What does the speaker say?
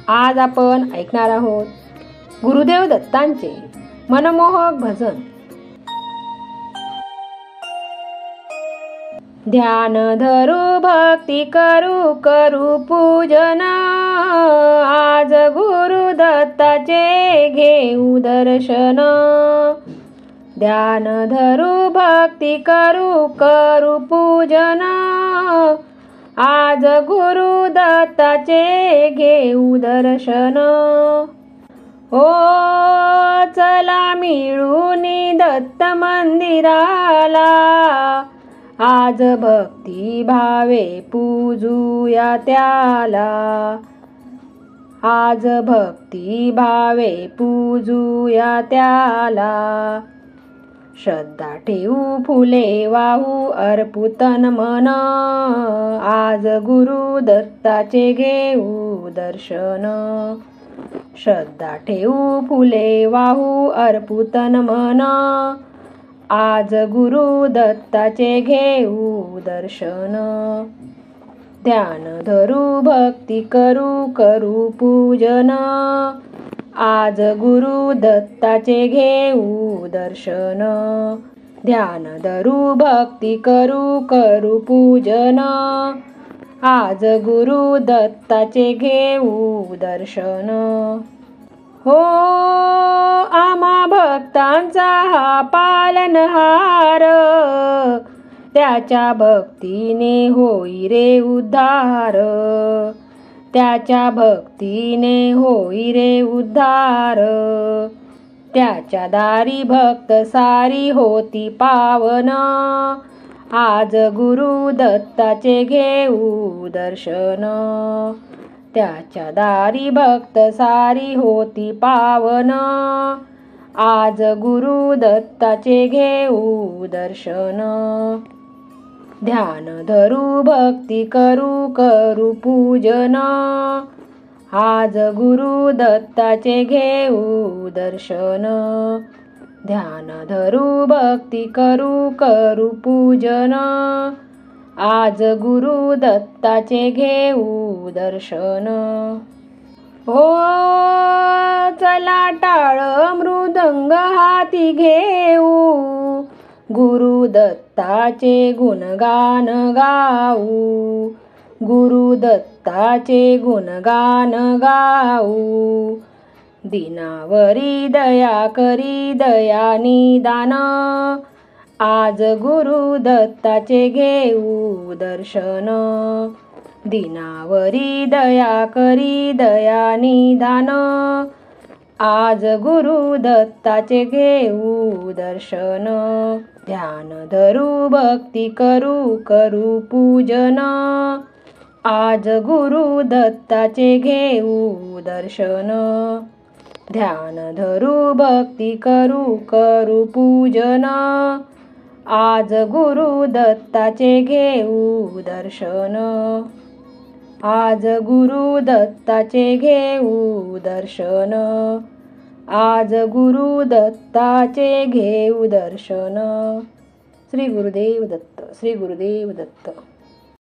आज आपण ऐकणार आहोत गुरुदेव दत्तांचे मनमोहक भजन. ध्यान धरू भक्ती करू करू पूजन, आज गुरु दत्ताचे घेऊ दर्शन. ध्यान धरू भक्ती करू करू पूजन, आज गुरु दत्ताचे घेऊ दर्शन. ओ चला मिळून दत्त मंदिराला, आज भक्ती भावे पूजूया त्याला. आज भक्ती भावे पूजूया त्याला. श्रद्धा ठेवू फुले वाहू अर्पू तन मन, आज गुरु दत्ताचे घेऊ दर्शन. श्रद्धा ठेवू फुले वाहू अर्पू तन मन, आज गुरु दत्ताचे घेऊ दर्शन. ध्यान धरू भक्ती करू करू पूजन, आज गुरु दत्ताचे घेऊ दर्शन. ध्यान धरू भक्ती करू करू पूजन, आज गुरु दत्ताचे घेऊ दर्शन. हो आम्हा भक्तांचा हा पालनहार, त्याच्या भक्तीने होई रे उद्धार. त्याच्या भक्तीने होई रे उद्धार. त्याच्या दारी भक्त सारी होती पावन, आज गुरु दत्ताचे घेऊ दर्शन. त्याच्या दारी भक्त सारी होती पावन, आज गुरु दत्ताचे घेऊ दर्शन. ध्यान धरू भक्ती करू करू पूजन, आज गुरु दत्ताचे घेऊ दर्शन. ध्यान धरू भक्ती करू करू पूजन, आज गुरु दत्ताचे घेऊ दर्शन. हो चला टाळ मृदंग हाती घेऊ, गुरु दत्ताचे गुणगान गाऊ. गुरु दत्ताचे गुणगान गाऊ. दिनावरी दया करी दया निदान, आज गुरु दत्ताचे घेऊ दर्शन. दिनावरी दया करी दया निदान, आज गुरु दत्ताचे घेऊ दर्शन. ध्यान धरू भक्ती करू करू पूजन, आज गुरु दत्ताचे घेऊ दर्शन. ध्यान धरू भक्ती करू करू पूजन, आज गुरु दत्ताचे घेऊ दर्शन. आज गुरु दत्ताचे घेऊ दर्शन. आज गुरु दत्ताचे घेऊ दर्शन. श्री गुरुदेव दत्त. श्री गुरुदेव दत्त.